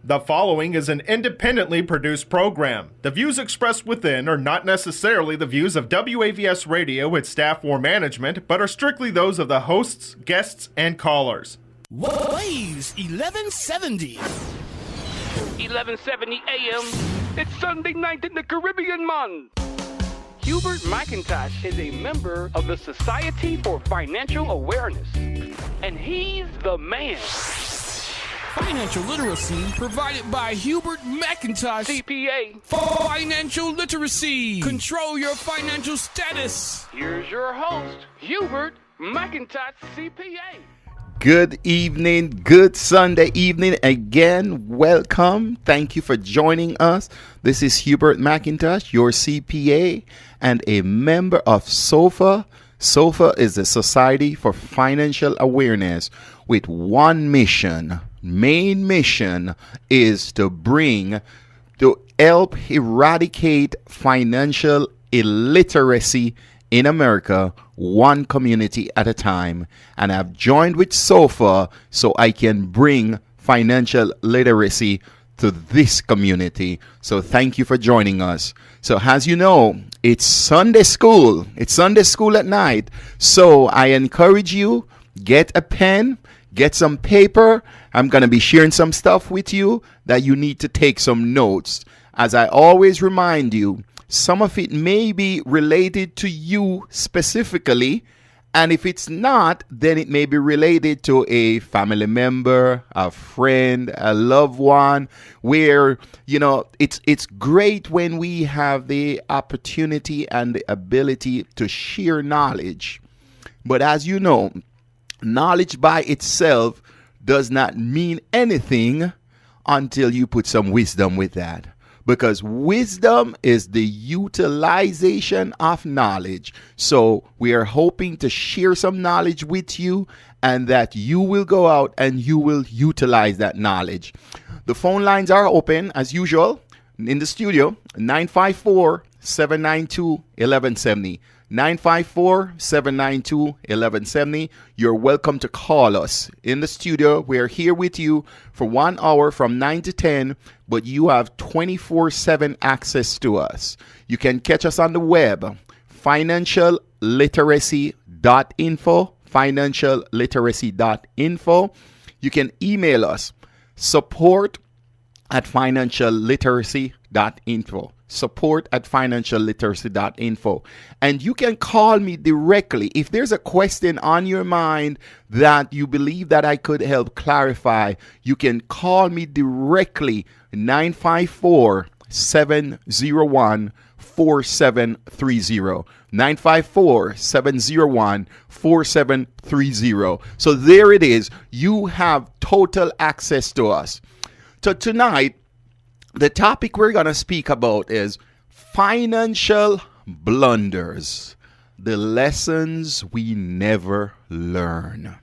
The following is an independently produced program. The views expressed within are not necessarily the views of WAVS Radio, its staff, or management, but are strictly those of the hosts, guests, and callers. Waves 1170. 1170 AM. It's Sunday night in the Caribbean, man. Hubert McIntosh is a member of the Society for Financial Awareness, and he's the man. Financial literacy provided by Hubert McIntosh. CPA. Financial literacy. Control your financial status. Here's your host, Hubert McIntosh, CPA. Good evening, good Sunday evening again. Welcome. Thank you for joining us. This is Hubert McIntosh, your CPA and a member of SOFA. SOFA is the Society for Financial Awareness with one mission. Main mission is to help eradicate financial illiteracy in America, one community at a time. And I've joined with SOFA so I can bring financial literacy to this community. So thank you for joining us. So as you know, it's Sunday school. It's Sunday school at night. So I encourage you, get a pen, get some paper. I'm going to be sharing some stuff with you that you need to take some notes. As I always remind you, some of it may be related to you specifically, and if it's not, then it may be related to a family member, a friend, a loved one, where, you know, it's great when we have the opportunity and the ability to share knowledge. But as you know, knowledge by itself does not mean anything until you put some wisdom with that. Because wisdom is the utilization of knowledge. So we are hoping to share some knowledge with you and that you will go out and you will utilize that knowledge. The phone lines are open as usual in the studio, 954-792-1170. 954-792-1170. You're welcome to call us in the studio. We're here with you for 1 hour from 9 to 10, but you have 24/7 access to us. You can catch us on the web, financialliteracy.info, financialliteracy.info. You can email us, support@financialliteracy.info. support@financialliteracy.info. And you can call me directly if there's a question on your mind that you believe that I could help clarify. You can call me directly, 954-701-4730. 954-701-4730. So there it is. You have total access to us. So tonight, the topic we're going to speak about is financial blunders, the lessons we never learn.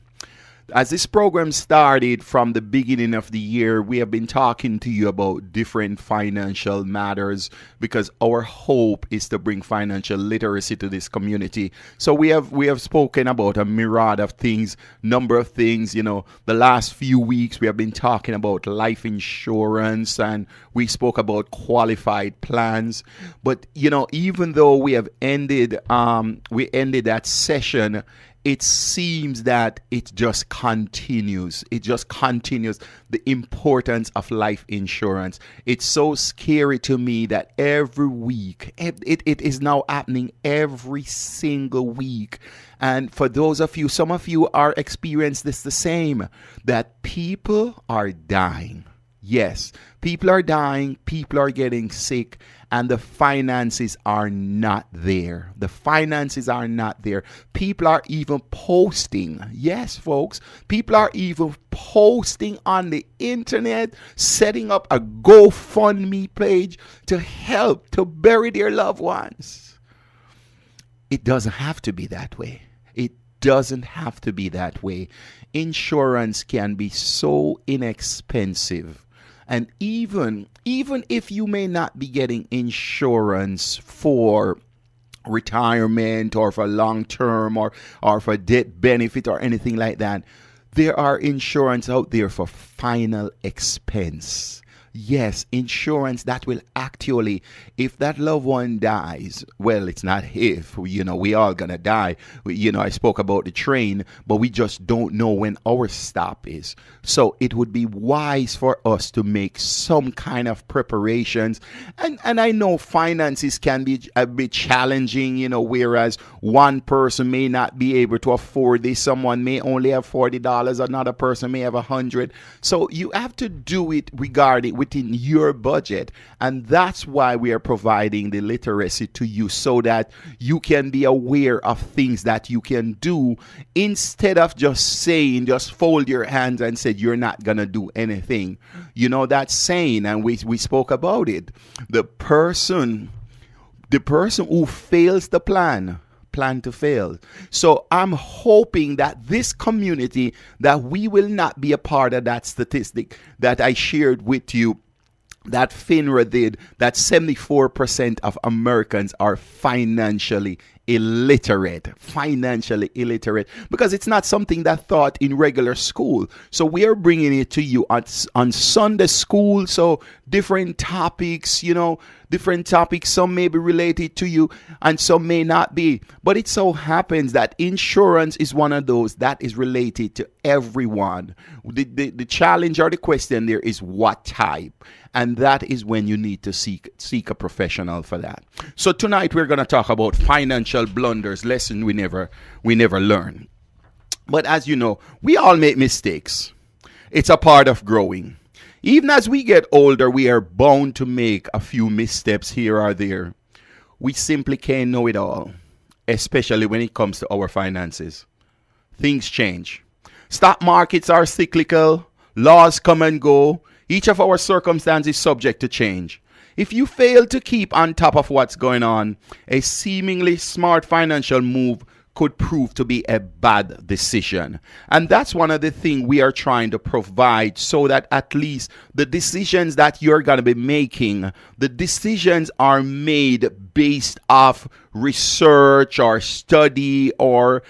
As this program started from the beginning of the year, we have been talking to you about different financial matters because our hope is to bring financial literacy to this community. So we have spoken about a myriad of things, number of things. You know, the last few weeks we have been talking about life insurance and we spoke about qualified plans. But you know, even though we ended that session, it seems that it just continues. It just continues the importance of life insurance. It's so scary to me that every week, it is now happening every single week. And for those of you, some of you are experiencing this the same, that people are dying. Yes, people are dying, people are getting sick, and the finances are not there. The finances are not there. People are even posting. Yes, folks, people are even posting on the internet, setting up a GoFundMe page to help to bury their loved ones. It doesn't have to be that way. It doesn't have to be that way. Insurance can be so inexpensive. And even if you may not be getting insurance for retirement or for long term or for death benefit or anything like that, there are insurance out there for final expense. Yes, insurance that will actually, if that loved one dies, well, it's not if, we all gonna die. I spoke about the train, but we just don't know when our stop is. So it would be wise for us to make some kind of preparations. And I know finances can be a bit challenging, whereas one person may not be able to afford this. Someone may only have $40, another person may have 100. So you have to do it within your budget, and that's why we are providing the literacy to you, so that you can be aware of things that you can do, instead of just fold your hands and say you're not gonna do anything. That saying, and we spoke about it. The person who fails the plan to fail. So I'm hoping that this community, that we will not be a part of that statistic that I shared with you, that FINRA did, that 74% of Americans are financially illiterate, because it's not something that's taught in regular school. So we are bringing it to you on Sunday school. So different topics, some may be related to you and some may not be. But it so happens that insurance is one of those that is related to everyone. The challenge or the question there is what type. And that is when you need to seek a professional for that. So tonight we're going to talk about financial blunders, lesson we never learn. But as you know, we all make mistakes. It's a part of growing. Even as we get older, we are bound to make a few missteps here or there. We simply can't know it all, especially when it comes to our finances. Things change. Stock markets are cyclical. Laws come and go. Each of our circumstances is subject to change. If you fail to keep on top of what's going on, a seemingly smart financial move could prove to be a bad decision. And that's one of the things we are trying to provide, so that at least the decisions that you're going to be making, the decisions are made based off research or study or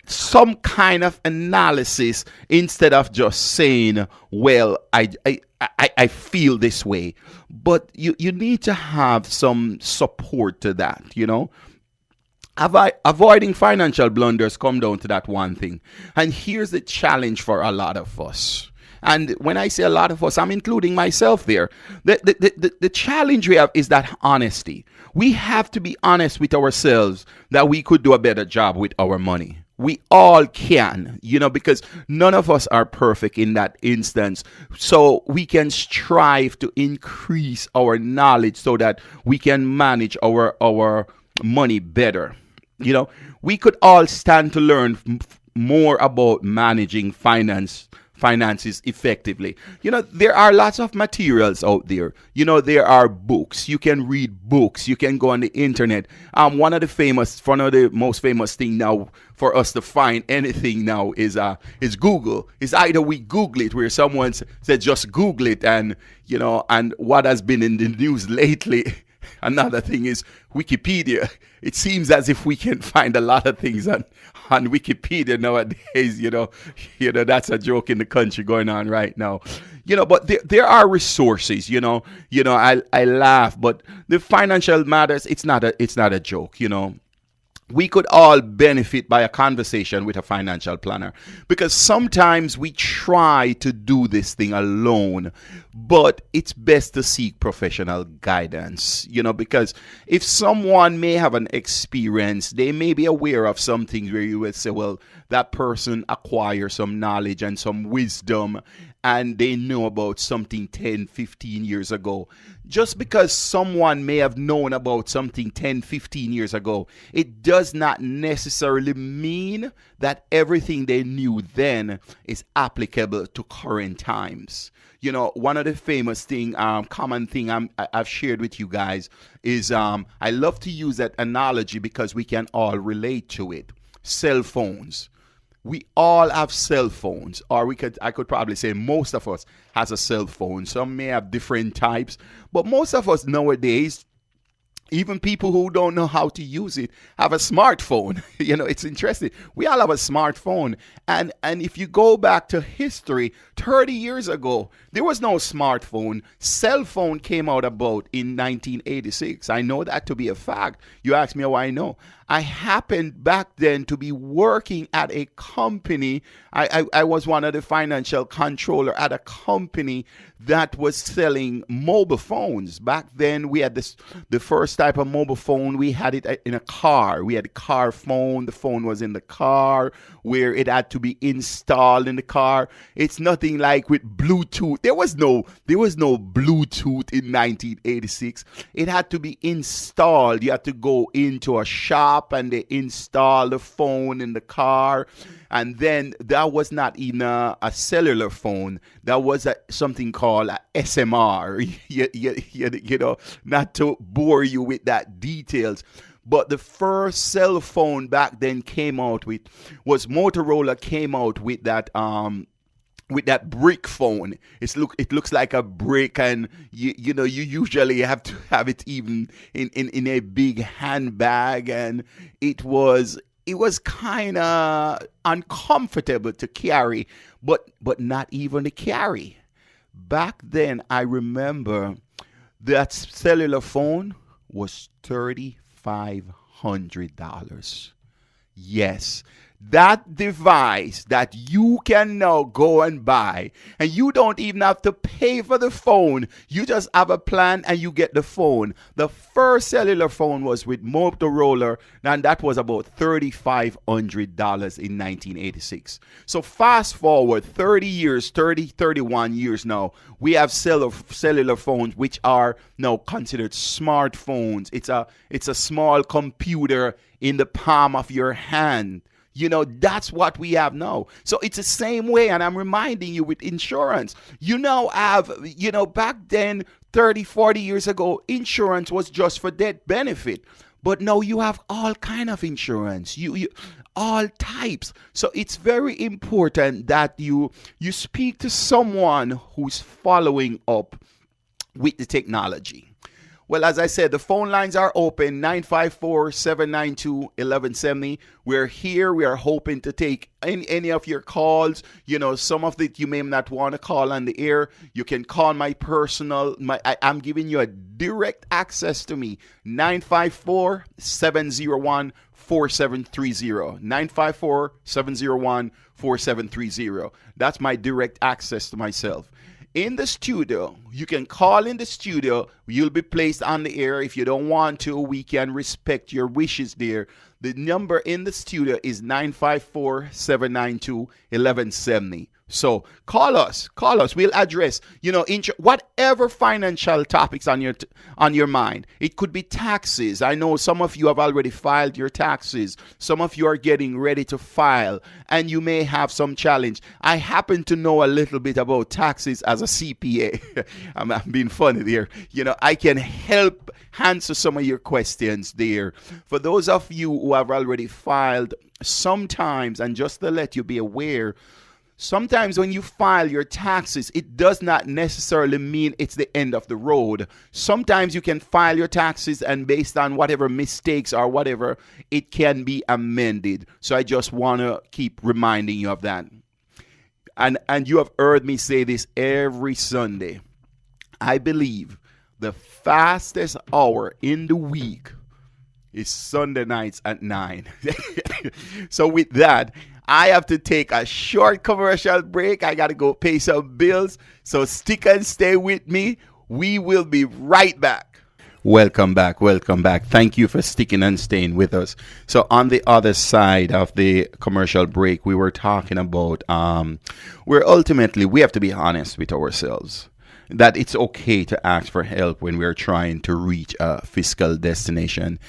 some kind of analysis, instead of just saying, well, I feel this way. But you need to have some support to that, Avoiding financial blunders come down to that one thing. And here's the challenge for a lot of us. And when I say a lot of us, I'm including myself there. The challenge we have is that honesty. We have to be honest with ourselves that we could do a better job with our money. We all can, because none of us are perfect in that instance. So we can strive to increase our knowledge so that we can manage our money better. We could all stand to learn more about managing finances effectively. There are lots of materials out there. There are books. You can read books. You can go on the internet. One of the most famous thing now for us to find anything now is Google. It's either we Google it, where someone said just Google it, and what has been in the news lately. Another thing is Wikipedia. It seems as if we can find a lot of things on Wikipedia nowadays. That's a joke in the country going on right now. But there are resources. I laugh, but the financial matters. It's not a joke. We could all benefit by a conversation with a financial planner, because sometimes we try to do this thing alone, but it's best to seek professional guidance, because if someone may have an experience, they may be aware of some things where you would say, well, that person acquires some knowledge and some wisdom, and they know about something 10, 15 years ago. Just because someone may have known about something 10, 15 years ago, it does not necessarily mean that everything they knew then is applicable to current times. One of the famous common thing I've shared with you guys is I love to use that analogy because we can all relate to it. Cell phones. We all have cell phones, or I could probably say most of us has a cell phone. Some may have different types, but most of us nowadays, Even people who don't know how to use it have a smartphone. It's interesting. We all have a smartphone. And if you go back to history, 30 years ago, there was no smartphone. Cell phone came out about in 1986. I know that to be a fact. You ask me how I know. I happened back then to be working at a company. I was one of the financial controller at a company that was selling mobile phones. Back then, we had the first type of mobile phone. We had it in a car. We had a car phone. The phone was in the car where it had to be installed in the car. It's nothing like with Bluetooth. There was no Bluetooth in 1986. It had to be installed. You had to go into a shop and they install the phone in the car. And then that was not even a cellular phone. That was something called a SMR. Not to bore you with that details. But the first cell phone back then was Motorola came out with that brick phone. It looks like a brick, and you usually have to have it even in a big handbag, and it was kind of uncomfortable to carry, but not even to carry. Back then, I remember that cellular phone was $3,500. Yes. That device that you can now go and buy, and you don't even have to pay for the phone. You just have a plan and you get the phone. The first cellular phone was with Motorola, and that was about $3,500 in 1986. So fast forward 31 years now, we have cellular phones which are now considered smartphones. It's a small computer in the palm of your hand. That's what we have now. So it's the same way, and I'm reminding you with insurance. You now have, back then, 30, 40 years ago, insurance was just for death benefit. But now you have all kind of insurance, you all types. So it's very important that you speak to someone who's following up with the technology. Well, as I said, the phone lines are open, 954-792-1170. We're here. We are hoping to take any of your calls. Some of it you may not want to call on the air. You can call my personal. I'm giving you a direct access to me, 954-701-4730. 954-701-4730. That's my direct access to myself. In the studio, you can call in the studio. You'll be placed on the air. If you don't want to, we can respect your wishes there. The number in the studio is 954-792-1170. So call us. We'll address, whatever financial topics on your mind. It could be taxes. I know some of you have already filed your taxes. Some of you are getting ready to file, and you may have some challenge. I happen to know a little bit about taxes as a CPA. I'm being funny there. I can help answer some of your questions there. For those of you who have already filed, sometimes, and just to let you be aware, sometimes when you file your taxes, it does not necessarily mean it's the end of the road. Sometimes you can file your taxes, and based on whatever mistakes or whatever, it can be amended. So I just want to keep reminding you of that. And you have heard me say this every Sunday. I believe the fastest hour in the week is Sunday nights at 9. So with that, I have to take a short commercial break. I got to go pay some bills. So stick and stay with me. We will be right back. Welcome back. Thank you for sticking and staying with us. So on the other side of the commercial break, we were talking about where ultimately we have to be honest with ourselves. That it's okay to ask for help when we're trying to reach a fiscal destination.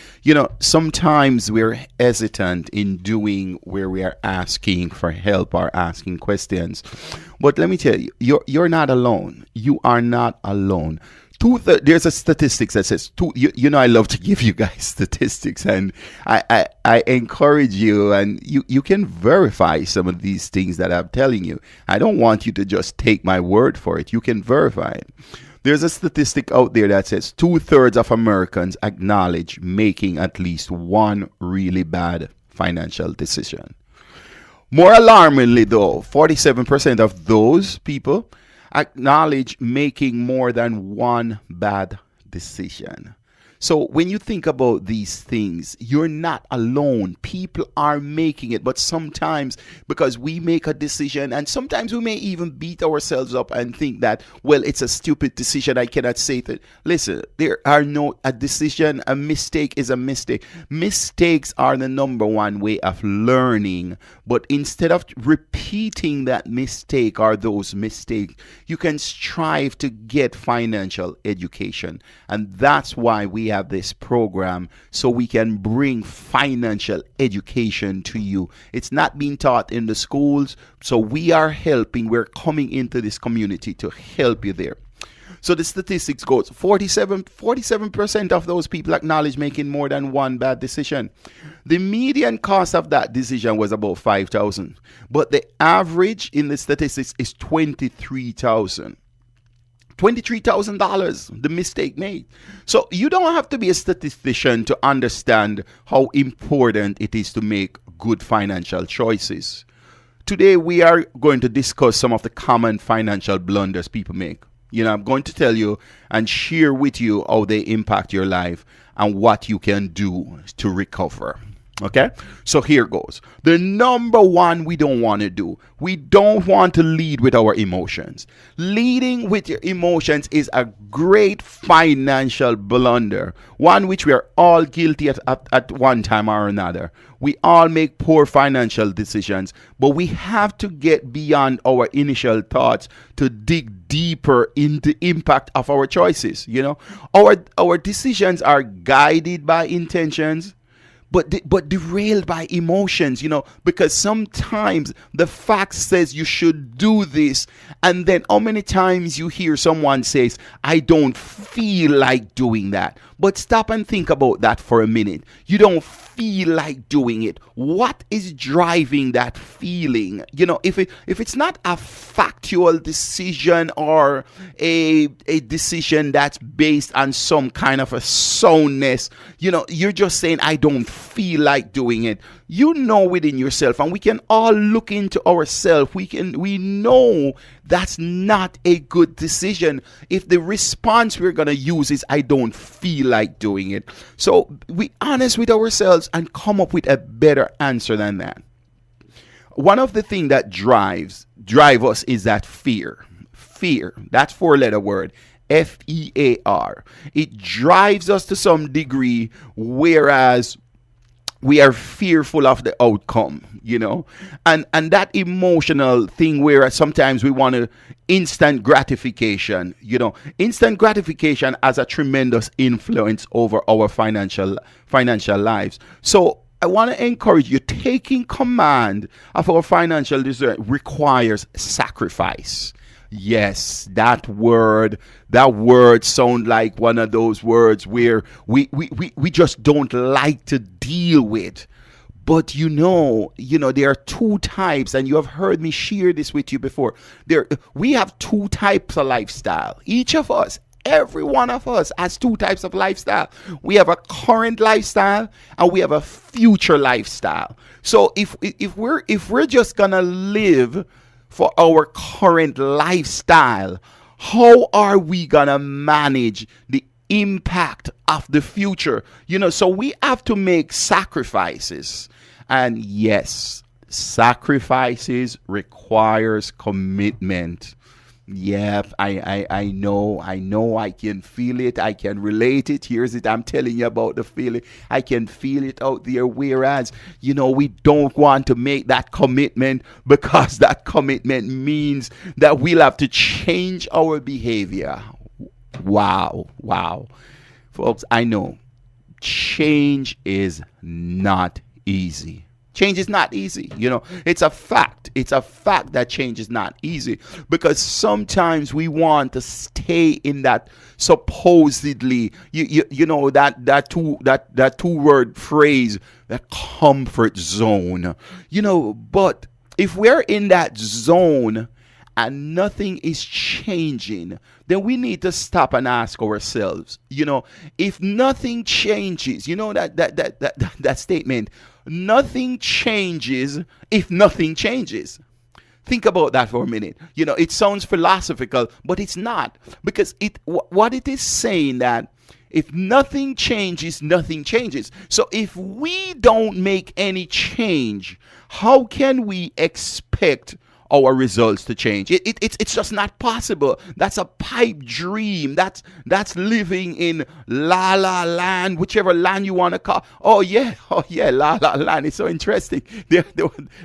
Sometimes we're hesitant in doing where we are asking for help or asking questions. But let me tell you, you're not alone. You are not alone. There's a statistics that says, I love to give you guys statistics, and I encourage you, and you can verify some of these things that I'm telling you. I don't want you to just take my word for it. You can verify it. There's a statistic out there that says 2/3 of Americans acknowledge making at least one really bad financial decision. More alarmingly, though, 47% of those people acknowledge making more than one bad decision. So when you think about these things, you're not alone. People are making it, but sometimes because we make a decision, and sometimes we may even beat ourselves up and think that, well, it's a stupid decision, I cannot say that. Listen, a mistake is a mistake. Mistakes are the number one way of learning, but instead of repeating that mistake or those mistakes, you can strive to get financial education. And that's why we have this program, so we can bring financial education to you. It's not being taught in the schools, so we're coming into this community to help you there. So the statistics goes 47% of those people acknowledge making more than one bad decision. The median cost of that decision was about $5,000, but the average in the statistics is $23,000. $23,000 the mistake made. So you don't have to be a statistician to understand how important it is to make good financial choices. Today we are going to discuss some of the common financial blunders people make. I'm going to tell you and share with you how they impact your life and what you can do to recover. Okay, so here goes. The number one we don't want to do. We don't want to lead with our emotions. Leading with your emotions is a great financial blunder, one which we are all guilty at one time or another. We all make poor financial decisions, but we have to get beyond our initial thoughts to dig deeper into the impact of our choices. Our decisions are guided by intentions, but derailed by emotions, because sometimes the fact says you should do this, and then how many times you hear someone says, I don't feel like doing that. But stop and think about that for a minute. You don't feel like doing it. What is driving that feeling? If it's not a factual decision or a decision that's based on some kind of a soundness, you're just saying, I don't feel like doing it. Within yourself, and we can all look into ourselves. We know that's not a good decision if the response we're going to use is, I don't feel like doing it. So be honest with ourselves and come up with a better answer than that. One of the things that drive us is that fear. Fear, that's 4-letter word. FEAR. It drives us to some degree, whereas we are fearful of the outcome, and that emotional thing where sometimes we want instant gratification. Instant gratification has a tremendous influence over our financial lives. So I want to encourage you, taking command of our financial decision requires sacrifice. Yes, that word sounds like one of those words where we just don't like to deal with. But there are two types, and you have heard me share this with you before. We have two types of lifestyle. Each of us, every one of us has two types of lifestyle. We have a current lifestyle and we have a future lifestyle. So if we're just gonna live for our current lifestyle, how are we gonna manage the impact of the future? So we have to make sacrifices. And yes, sacrifices requires commitment. Yep, I know, I can feel it, I can relate it. Here's it, I'm telling you about the feeling. I can feel it out there, whereas, we don't want to make that commitment because that commitment means that we'll have to change our behavior. Wow. Folks, I know change is not easy. Change is not easy. It's a fact. It's a fact that change is not easy, because sometimes we want to stay in that supposedly, that two-word phrase, that comfort zone. But if we're in that zone and nothing is changing, then we need to stop and ask ourselves, if nothing changes, that statement, nothing changes if nothing changes. Think about that for a minute. It sounds philosophical, but it's not, because what it is saying that if nothing changes, nothing changes. So if we don't make any change, how can we expect our results to change? It's just not possible. That's a pipe dream. That's living in La La Land, whichever land you want to call. Oh yeah, La La Land is so interesting.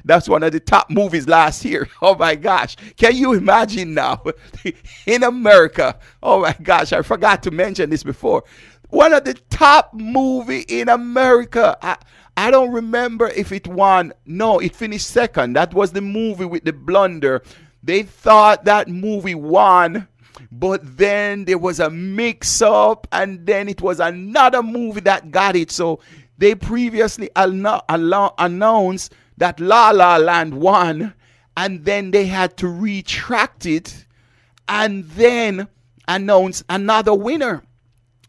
That's one of the top movies last year. Oh my gosh, can you imagine now in America? Oh my gosh, I forgot to mention this before. One of the top movie in America. I don't remember if it won. No, it finished second. That was the movie with the blunder. They thought that movie won, but then there was a mix-up, and then it was another movie that got it. So they previously announced that La La Land won, and then they had to retract it and then announce another winner.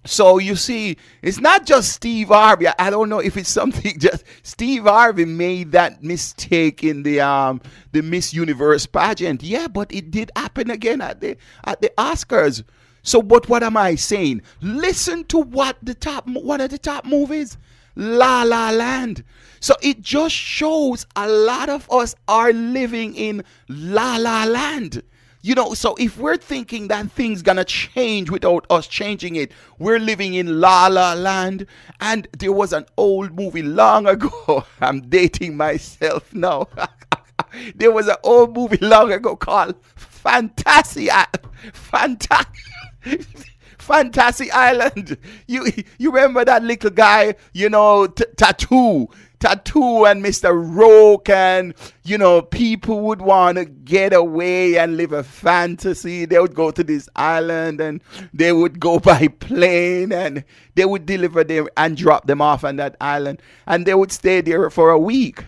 So you see, it's not just Steve Harvey. I don't know if it's something just Steve Harvey made that mistake in the Miss Universe pageant. Yeah, but it did happen again at the Oscars. So, but what am I saying? Listen to one of the top movies, La La Land. So it just shows a lot of us are living in La La Land. So if we're thinking that thing's gonna change without us changing it, we're living in La La Land. And there was an old movie long ago. I'm dating myself now. There was an old movie long ago called Fantasy Island. You remember that little guy, Tattoo and Mr. Roke, and people would want to get away and live a fantasy. They would go to this island and they would go by plane and they would deliver them and drop them off on that island, and they would stay there for a week.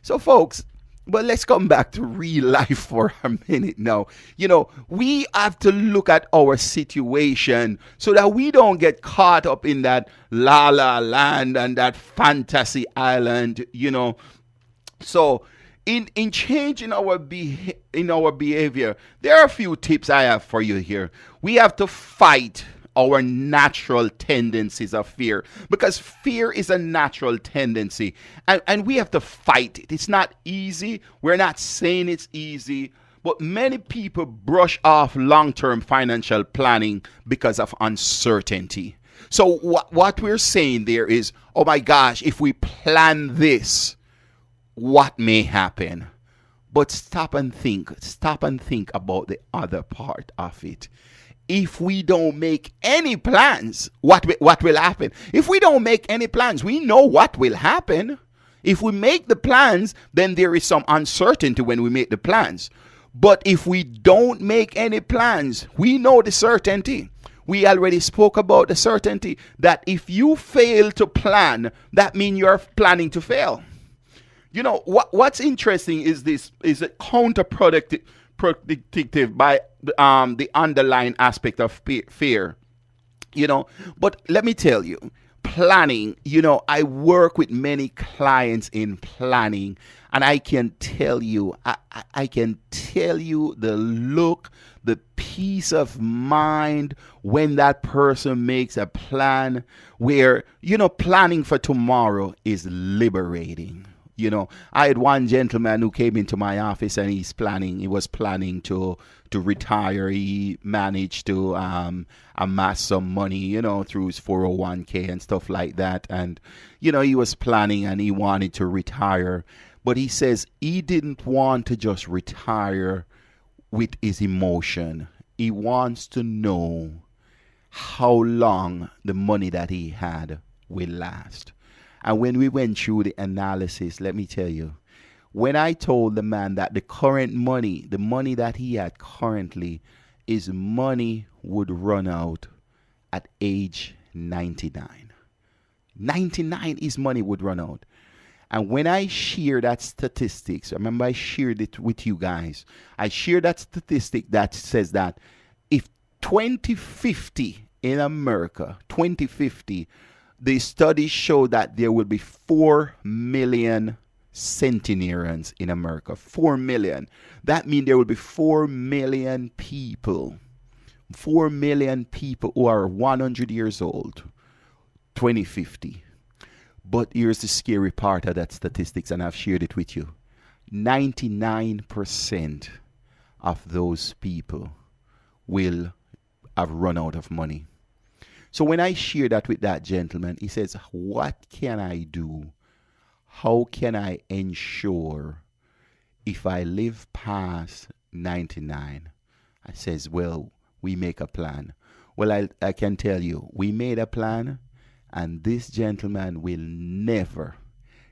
So folks, but let's come back to real life for a minute now. We have to look at our situation so that we don't get caught up in that La La Land and that fantasy island, So in changing our behavior, there are a few tips I have for you here. We have to fight our natural tendencies of fear, because fear is a natural tendency, and we have to fight it. It's not easy. We're not saying it's easy, but many people brush off long-term financial planning because of uncertainty. So what we're saying there is, oh my gosh, if we plan this, what may happen? But stop and think about the other part of it. If we don't make any plans, what will happen? If we don't make any plans, we know what will happen. If we make the plans, then there is some uncertainty when we make the plans. But if we don't make any plans, we know the certainty. We already spoke about the certainty that if you fail to plan, that means you're planning to fail. What's interesting is this is a counterproductive by the underlying aspect of fear, but let me tell you, planning, I work with many clients in planning, and I can tell you the look, the peace of mind when that person makes a plan where, planning for tomorrow is liberating. I had one gentleman who came into my office and he was planning to retire. He managed to amass some money, through his 401k and stuff like that. And, he was planning and he wanted to retire. But he says he didn't want to just retire with his emotion. He wants to know how long the money that he had will last. And when we went through the analysis, let me tell you, when I told the man that the money that he had currently, his money would run out at age 99. 99, his money would run out. And when I share that statistics, remember I shared it with you guys. I share that statistic that says that if 2050 in America, 2050, the studies show that there will be 4 million centenarians in America. 4 million. That means there will be 4 million people. 4 million people who are 100 years old. 2050. But here's the scary part of that statistics, and I've shared it with you. 99% of those people will have run out of money. So when I share that with that gentleman, he says, what can I do? How can I ensure if I live past 99? I says, well, we make a plan. Well, I can tell you, we made a plan, and this gentleman will never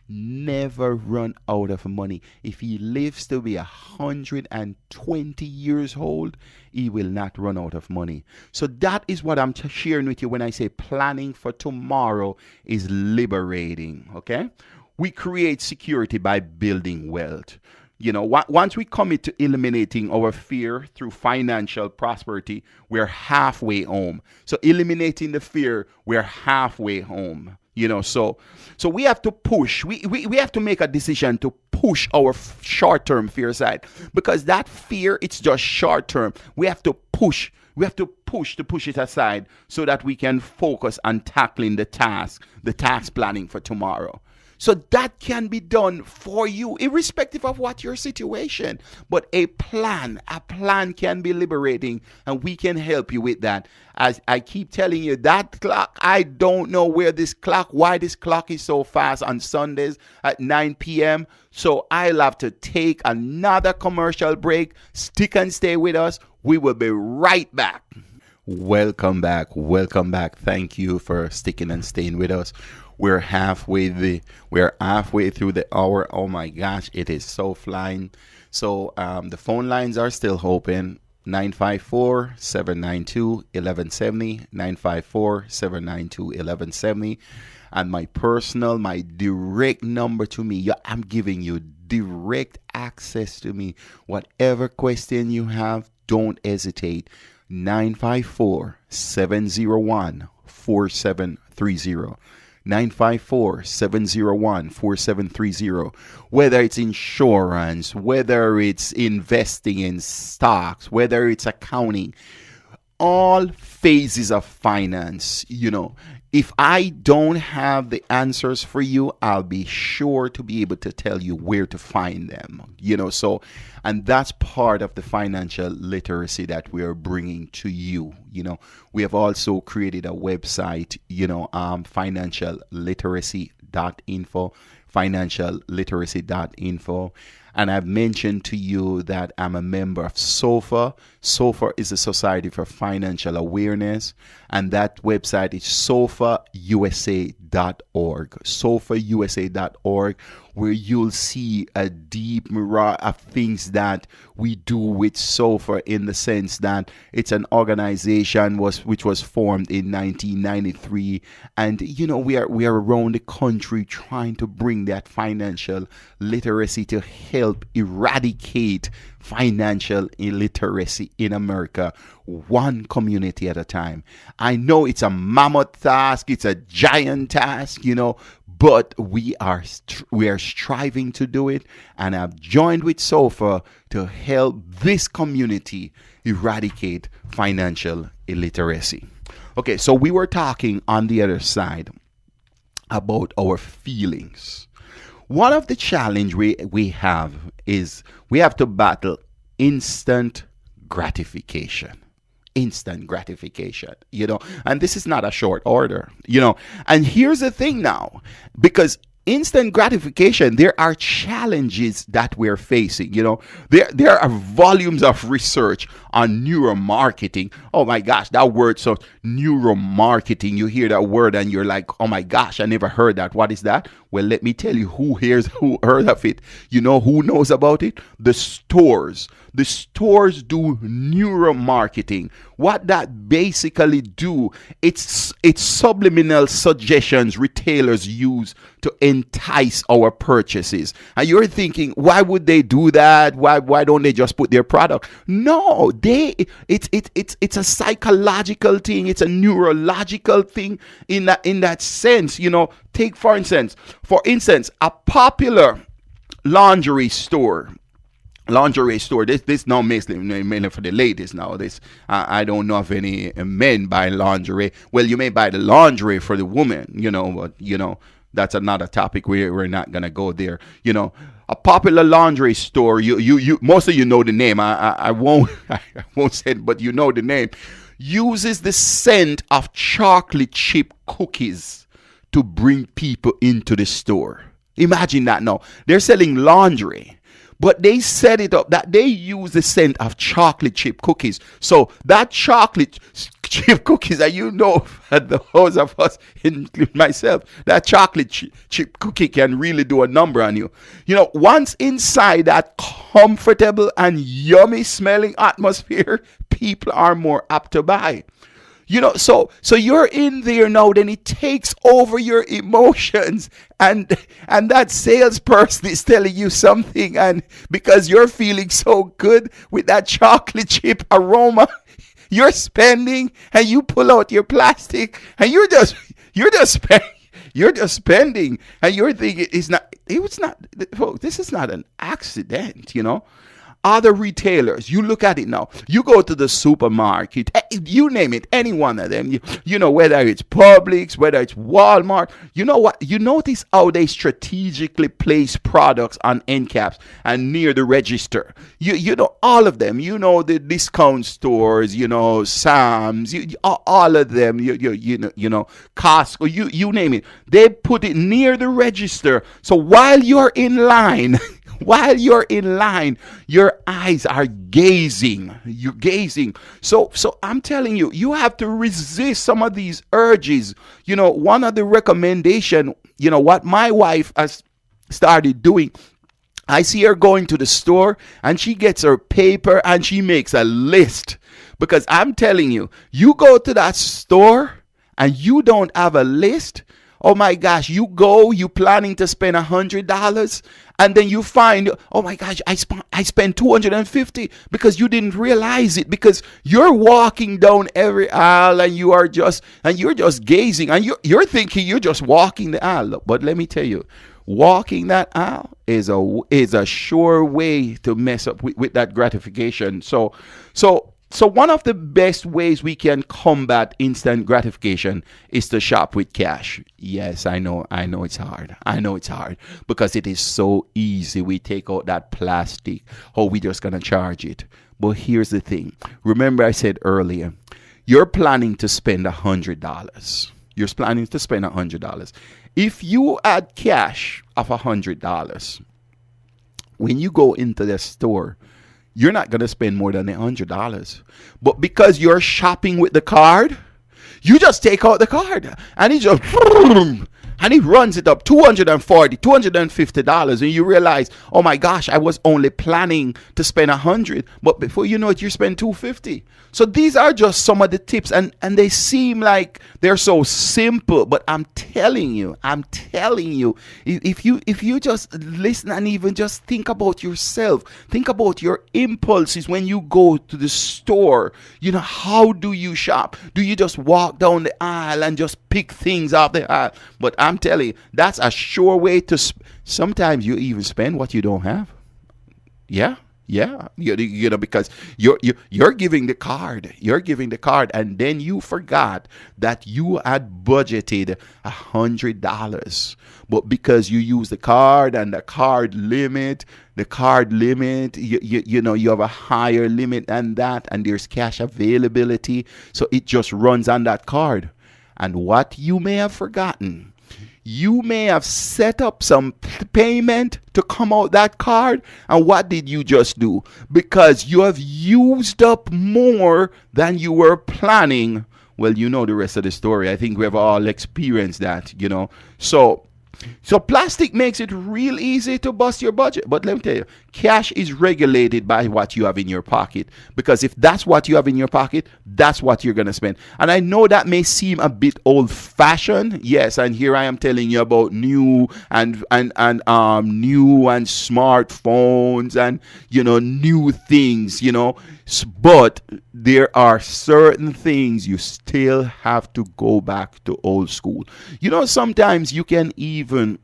run out of money. If he lives to be 120 years old, he will not run out of money. So that is what I'm sharing with you when I say planning for tomorrow is liberating, okay? We create security by building wealth. You know, once we commit to eliminating our fear through financial prosperity, we're halfway home. So eliminating the fear, we're halfway home. You know, so we have to push. We have to make a decision to push our short-term fear aside, because that fear, it's just short-term. We have to push. We have to push it aside so that we can focus on tackling the task planning for tomorrow. So that can be done for you, irrespective of what your situation. But a plan can be liberating, and we can help you with that. As I keep telling you, that clock, I don't know why this clock is so fast on Sundays at 9 p.m. So I'll have to take another commercial break. Stick and stay with us. We will be right back. Welcome back. Thank you for sticking and staying with us. We're halfway through the hour. Oh my gosh, it is so flying. So the phone lines are still open. 954-792-1170, 954-792-1170. And my direct number to me, I'm giving you direct access to me. Whatever question you have, don't hesitate. 954-701-4730. 954-701-4730. Whether it's insurance, whether it's investing in stocks, whether it's accounting, all phases of finance, you know. If I don't have the answers for you, I'll be sure to be able to tell you where to find them, you know. So, and that's part of the financial literacy that we are bringing to you. You know, we have also created a website, you know, financialliteracy.info. And I've mentioned to you that I'm a member of SOFA. SOFA is a Society for Financial Awareness, and that website is sofausa.org. sofausa.org, where you'll see a deep mirror of things that we do with SOFA, in the sense that it's an organization which was formed in 1993, and you know, we are around the country trying to bring that financial literacy to help eradicate financial illiteracy in America, one community at a time. I know it's a mammoth task, it's a giant task, you know, but we are striving to do it, and I've joined with SOFA to help this community eradicate financial illiteracy. Okay, so we were talking on the other side about our feelings. One of the challenge we have is we have to battle instant gratification. Instant gratification, you know, and this is not a short order, you know. And here's the thing now, because instant gratification, there are challenges that we're facing, you know. There are volumes of research on neuromarketing. Oh my gosh, that word, so neuromarketing, you hear that word and you're like, oh my gosh, I never heard that. What is that? Well, let me tell you who heard of it. You know who knows about it? The stores. the stores do neuromarketing. What that basically do, it's subliminal suggestions retailers use to entice our purchases. And you're thinking, why would they do that? Why don't they just put their product? No, it's a psychological thing, it's a neurological thing in that sense. Take for instance, a popular lingerie store. This now mainly for the ladies now. I don't know if any men buy lingerie. Well, you may buy the lingerie for the woman, but that's another topic. We're not gonna go there. A popular lingerie store. You most of you know the name. I won't say it, but you know the name. Uses the scent of chocolate chip cookies to bring people into the store. Imagine that now. They're selling lingerie, but they set it up that they use the scent of chocolate chip cookies. So that chocolate chip cookies, that those of us, including myself, that chocolate chip cookie can really do a number on you. Once inside that comfortable and yummy smelling atmosphere, people are more apt to buy. So you're in there now, then it takes over your emotions, and that salesperson is telling you something, and because you're feeling so good with that chocolate chip aroma, you're spending, and you pull out your plastic, and you're just spending, and you're thinking this is not an accident, Other retailers, you look at it now. You go to the supermarket, you name it, any one of them. Whether it's Publix, whether it's Walmart. You know what? You notice how they strategically place products on end caps and near the register. All of them. The discount stores. Sam's. All of them. Costco. You name it. They put it near the register. So while you're in line. Your eyes are gazing. You're gazing. So I'm telling you, you have to resist some of these urges. One of the recommendation, what my wife has started doing, I see her going to the store and she gets her paper and she makes a list. Because I'm telling you, you go to that store and you don't have a list. Oh my gosh, you planning to spend $100, and then you find, oh my gosh, I spent $250 because you didn't realize it, because you're walking down every aisle and you're just gazing, and you're thinking you're just walking the aisle. But let me tell you, walking that aisle is a sure way to mess up with that gratification. So one of the best ways we can combat instant gratification is to shop with cash. Yes, I know it's hard. Because it is so easy. We take out that plastic. Oh, we just gonna charge it. But here's the thing. Remember I said earlier, you're planning to spend $100. You're planning to spend $100. If you add cash of $100, when you go into the store, you're not going to spend more than $100. But because you're shopping with the card, you just take out the card and it runs it up $240, $250, and you realize, oh my gosh, I was only planning to spend $100, but before you know it, you spend $250. So these are just some of the tips, and they seem like they're so simple, but I'm telling you, if you just listen and even just think about yourself, think about your impulses when you go to the store. How do you shop? Do you just walk down the aisle and just pick things off the aisle? But I'm telling you, that's a sure way to sometimes you even spend what you don't have. Yeah, because you're giving the card, and then you forgot that you had budgeted $100, but because you use the card and the card limit, you have a higher limit than that, and there's cash availability, so it just runs on that card. And what you may have forgotten, you may have set up some payment to come out that card, and what did you just do? Because you have used up more than you were planning. Well, you know the rest of the story. I think we have all experienced that, So So plastic makes it real easy to bust your budget. But let me tell you, cash is regulated by what you have in your pocket. Because if that's what you have in your pocket, that's what you're going to spend. And I know that may seem a bit old-fashioned. Yes, and here I am telling you about new and smartphones and, new things, But there are certain things you still have to go back to old school. Sometimes you can even,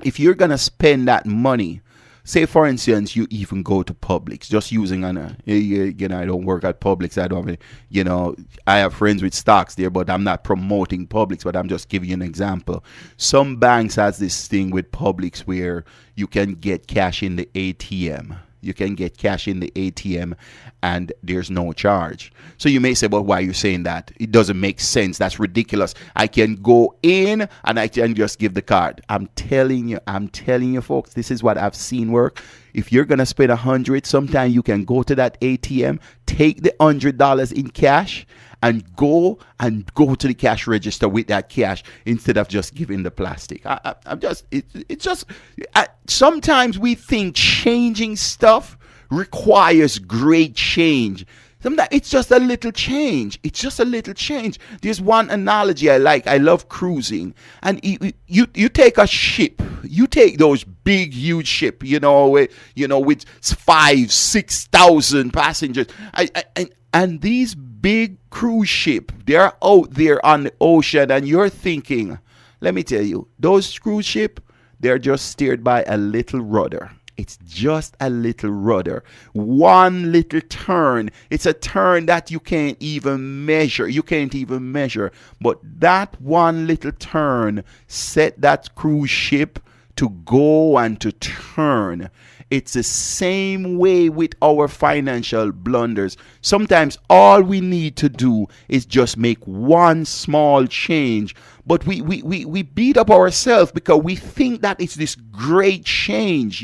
if you're going to spend that money, say for instance, you even go to Publix, just using I don't work at Publix. I don't, I have friends with stocks there, but I'm not promoting Publix, but I'm just giving you an example. Some banks has this thing with Publix where you can get cash in the ATM. You can get cash in the ATM and there's no charge. So you may say, well, why are you saying that? It doesn't make sense. That's ridiculous. I can go in and I can just give the card. I'm telling you, folks, this is what I've seen work. If you're going to spend $100, sometimes you can go to that ATM, take the $100 in cash and go to the cash register with that cash instead of just giving the plastic. Sometimes we think changing stuff requires great change. Sometimes it's just a little change. There's one analogy I like. I love cruising. And you take a ship. You take those big, huge ship, with 5,000-6,000 passengers. And these big cruise ship, they're out there on the ocean, and you're thinking, let me tell you, those cruise ship, they're just steered by a little rudder. It's just a little rudder. One little turn. It's a turn that you can't even measure. But that one little turn set that cruise ship to go and to turn. It's the same way with our financial blunders. Sometimes all we need to do is just make one small change. But we beat up ourselves because we think that it's this great change.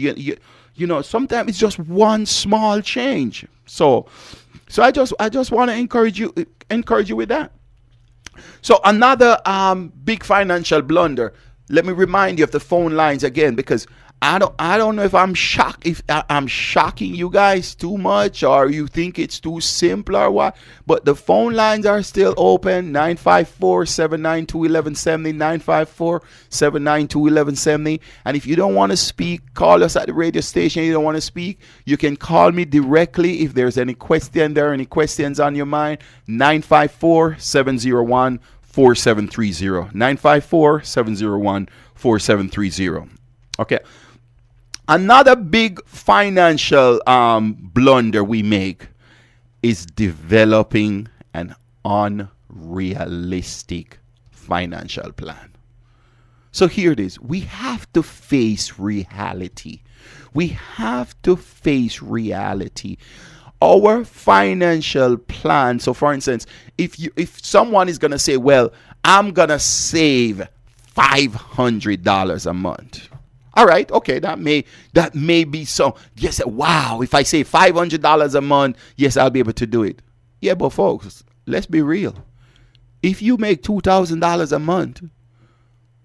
Sometimes it's just one small change. So I just want to encourage you with that. So another big financial blunder. Let me remind you of the phone lines again, because I don't know if I'm shocking you guys too much, or you think it's too simple or what, but the phone lines are still open. 954-792-1170, 954-792-1170. And if you don't want to speak, call us at the radio station. You don't want to speak, you can call me directly if there's any questions on your mind. 954-701-4730, 954-701-4730. Okay. Another big financial blunder we make is developing an unrealistic financial plan. So here it is. We have to face reality. Our financial plan. So for instance, if someone is going to say, well, I'm going to save $500 a month. All right, okay, that may be so. Yes, wow, if I say $500 a month, yes, I'll be able to do it. Yeah, but folks, let's be real. If you make $2,000 a month,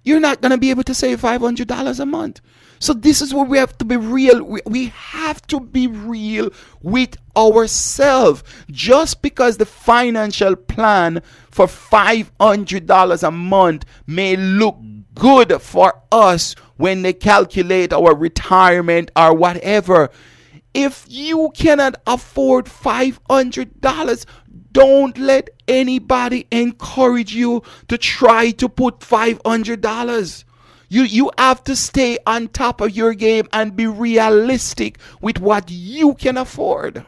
you're not going to be able to save $500 a month. So this is where we have to be real. We have to be real with ourselves. Just because the financial plan for $500 a month may look good for us when they calculate our retirement or whatever, if you cannot afford $500, don't let anybody encourage you to try to put $500. You have to stay on top of your game and be realistic with what you can afford.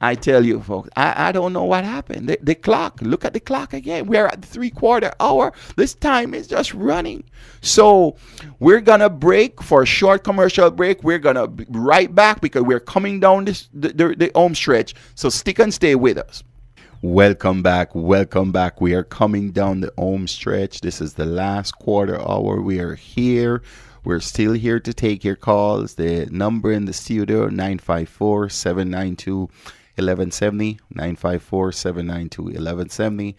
I tell you, folks, I don't know what happened. The clock, look at the clock again. We're at the 3/4 hour. This time is just running. So we're going to break for a short commercial break. We're going to be right back because we're coming down the home stretch. So stick and stay with us. Welcome back. We are coming down the home stretch. This is the last quarter hour. We are here. We're still here to take your calls. The number in the studio, 954-792-1170, 954-792-1170.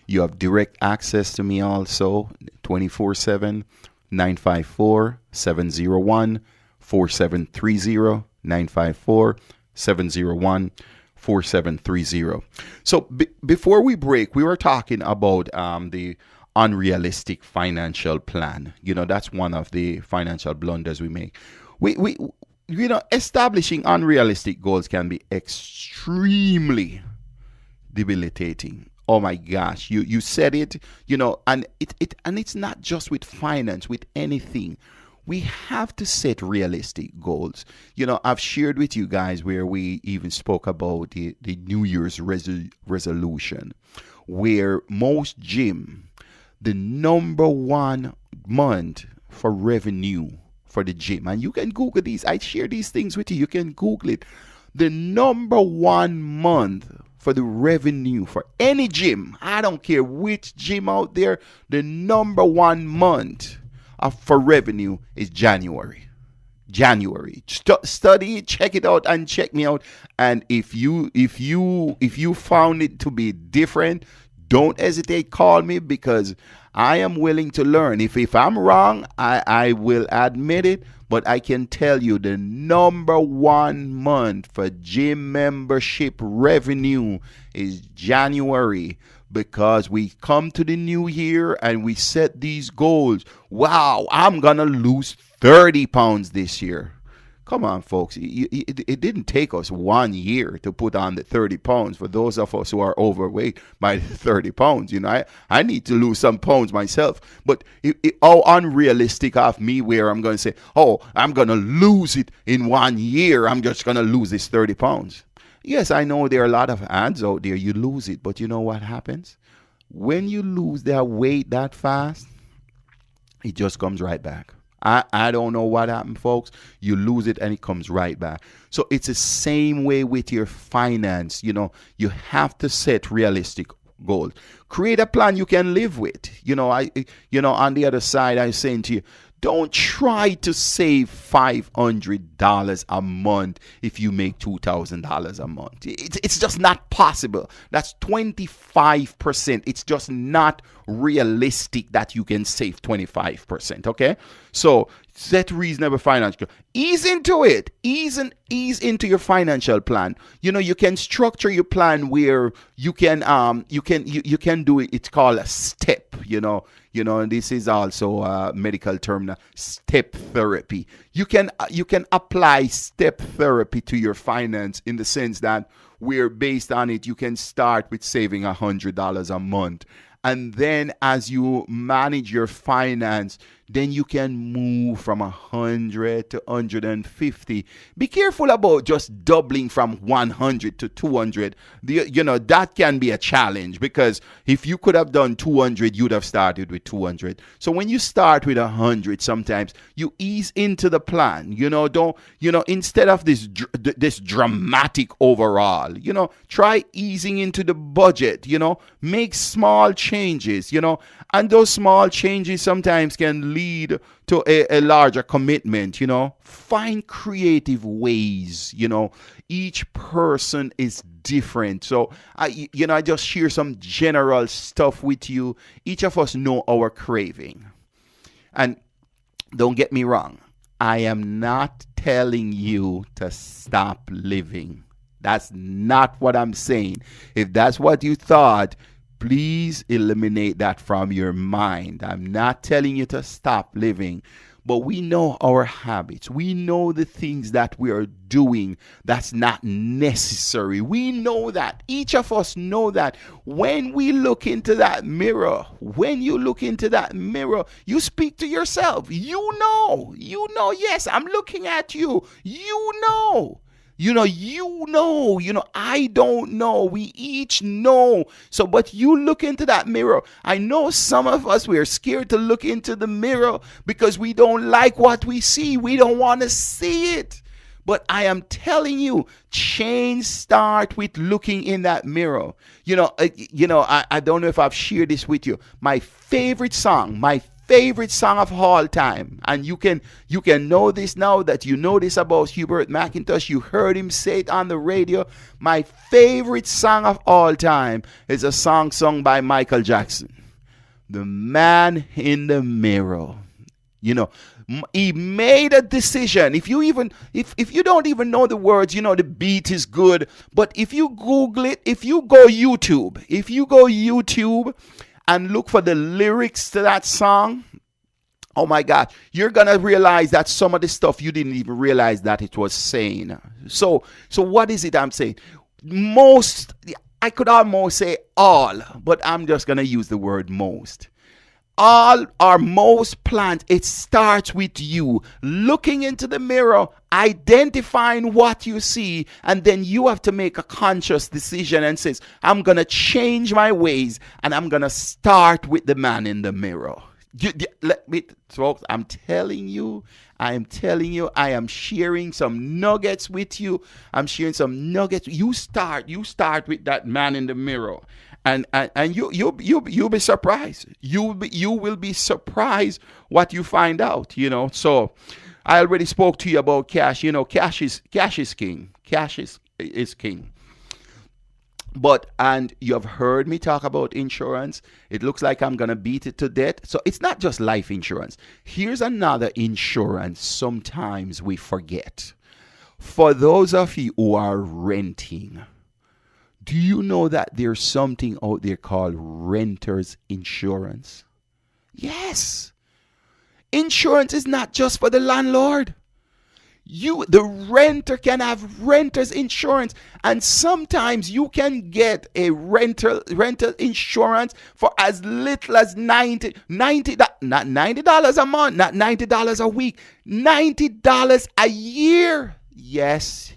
You have direct access to me also, 24/7, 954-701-4730. 954-701-4730. So before we break, we were talking about the unrealistic financial plan. That's one of the financial blunders we make. We establishing unrealistic goals can be extremely debilitating. Oh my gosh, you said it, and it's not just with finance, with anything. We have to set realistic goals. I've shared with you guys where we even spoke about the New Year's resolution, where most gym, the number one month for revenue for the gym, and you can Google these. I share these things with you. You can Google it. The number one month for the revenue for any gym, I don't care which gym out there, the number one month for revenue is January. Study it, check it out, and check me out. And if you found it to be different, don't hesitate, call me, because I am willing to learn. If I'm wrong, I will admit it. But I can tell you the number one month for gym membership revenue is January, because we come to the new year and we set these goals. Wow, I'm going to lose 30 pounds this year. Come on, folks. It didn't take us 1 year to put on the 30 pounds for those of us who are overweight by the 30 pounds. I need to lose some pounds myself. But how unrealistic of me where I'm going to say, oh, I'm going to lose it in 1 year. I'm just going to lose this 30 pounds. Yes, I know there are a lot of ads out there. You lose it. But you know what happens? When you lose that weight that fast, it just comes right back. I don't know what happened, folks. You lose it and it comes right back. So it's the same way with your finance. You have to set realistic goals. Create a plan you can live with. On the other side, I'm saying to you, don't try to save $500 a month if you make $2,000 a month. It's just not possible. That's 25%. It's just not realistic that you can save 25%. Okay? So set reasonable financial. Ease into it. Ease into your financial plan. You can structure your plan where you can do it. It's called a step. And this is also a medical term now, step therapy. You can apply step therapy to your finance in the sense that where based on it, you can start with saving $100 a month. And then as you manage your finance, then you can move from 100 to 150. Be careful about just doubling from 100 to 200. That can be a challenge, because if you could have done 200, you'd have started with 200. So when you start with 100, sometimes you ease into the plan. Instead of this dramatic overall, try easing into the budget. Make small changes. And those small changes sometimes can lead to a larger commitment. Find creative ways. Each person is different. So I just share some general stuff with you. Each of us know our craving. And don't get me wrong, I am not telling you to stop living. That's not what I'm saying. If that's what you thought, please eliminate that from your mind. I'm not telling you to stop living, but we know our habits. We know the things that we are doing that's not necessary. We know that. Each of us know that. When we look into that mirror, you speak to yourself. You know, yes, I'm looking at you. I don't know. We each know. So, but you look into that mirror. I know some of us, we are scared to look into the mirror because we don't like what we see. We don't want to see it. But I am telling you, change start with looking in that mirror. I don't know if I've shared this with you. My favorite song of all time, and you can know this now that you know this about Hubert McIntosh. You heard him say it on the radio. My favorite song of all time is a song sung by Michael Jackson, "The Man in the Mirror." He made a decision. If you don't even know the words, the beat is good. But if you Google it, if you go YouTube and look for the lyrics to that song, oh my God, you're gonna realize that some of the stuff you didn't even realize that it was saying. So what is it I'm saying? I could almost say all, but I'm just gonna use the word most. All our most plans, it starts with you looking into the mirror, identifying what you see, and then you have to make a conscious decision and says, I'm going to change my ways, and I'm going to start with the man in the mirror. Let me talk. I am telling you, I am sharing some nuggets with you. You start with that man in the mirror. And you'll be surprised. You will be surprised what you find out. So I already spoke to you about cash. Cash is king. Cash is king. And you have heard me talk about insurance. It looks like I'm gonna beat it to death. So it's not just life insurance. Here's another insurance sometimes we forget. For those of you who are renting, do you know that there's something out there called renter's insurance? Yes. Insurance is not just for the landlord. The renter can have renter's insurance, and sometimes you can get a rental insurance for as little as $90, not $90 a month, not $90 a week, $90 a year. Yes,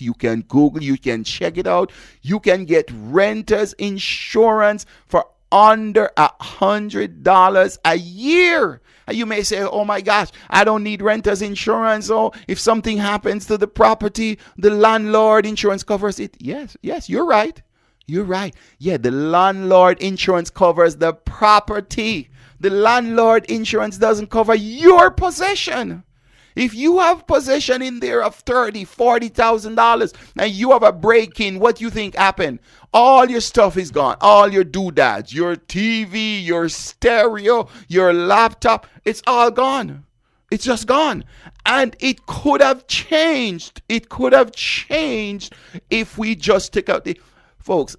you can Google, you can check it out. You can get renter's insurance for under $100 a year. And you may say, oh my gosh, I don't need renter's insurance. Oh, if something happens to the property, the landlord insurance covers it. Yes, you're right. Yeah, the landlord insurance covers the property. The landlord insurance doesn't cover your possession. If you have possession in there of $30,000-$40,000 and you have a break-in, what do you think happened? All your stuff is gone. All your doodads, your TV, your stereo, your laptop, it's all gone. It's just gone. And it could have changed. If we just took out the... Folks,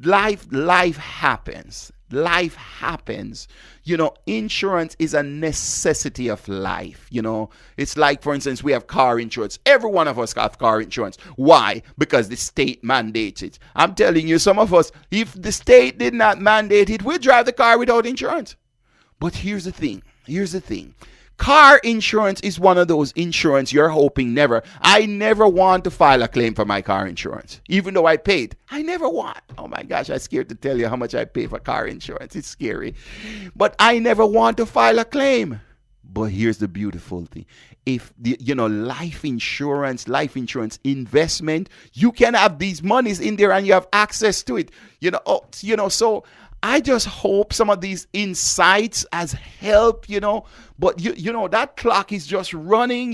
life happens. Life happens. Insurance is a necessity of life. It's like, for instance, we have car insurance. Every one of us have car insurance. Why? Because the state mandates it. I'm telling you, some of us, if the state did not mandate it, we'd drive the car without insurance. But here's the thing. Car insurance is one of those insurance you're hoping never. I never want to file a claim for my car insurance. Even though I paid. I never want. Oh my gosh, I'm scared to tell you how much I pay for car insurance. It's scary. But I never want to file a claim. But here's the beautiful thing. If life insurance investment, you can have these monies in there and you have access to it. So I just hope some of these insights has helped, but that clock is just running,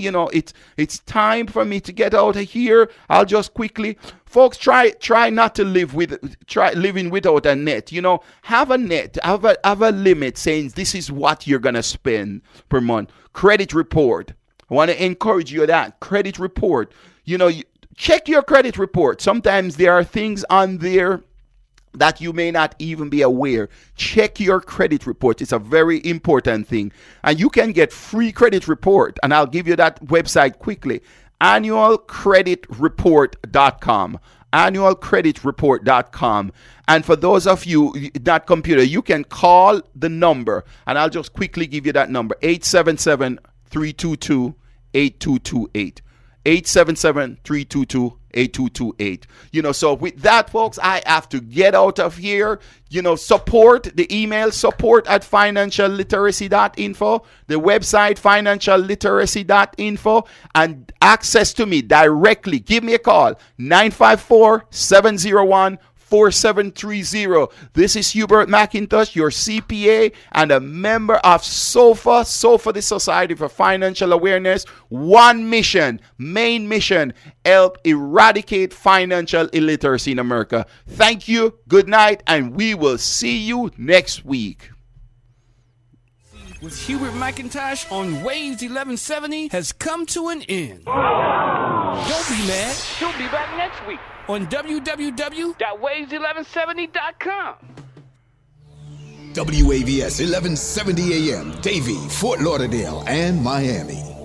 it's time for me to get out of here. I'll just quickly, folks, try not to try living without a net, have a net, have a limit saying this is what you're going to spend per month. Credit report. I want to encourage you that credit report, check your credit report. Sometimes there are things on there that you may not even be aware. Check your credit report. It's a very important thing. And you can get free credit report. And I'll give you that website quickly. Annualcreditreport.com. Annualcreditreport.com. And for those of you, that computer, you can call the number. And I'll just quickly give you that number. 877-322-8228. 877-322-8228. So with that, folks, I have to get out of here. Support the email, support@financialliteracy.info, the website financialliteracy.info, and access to me directly. Give me a call, 954-701-4730. This is Hubert McIntosh, your CPA and a member of SOFA, the Society for Financial Awareness. One mission, main mission, help eradicate financial illiteracy in America. Thank you, good night, and we will see you next week. with Hubert McIntosh on Waves 1170 has come to an end. Don't be mad. He'll be back next week On www.waves1170.com. WAVS 1170 AM, Davie, Fort Lauderdale, and Miami.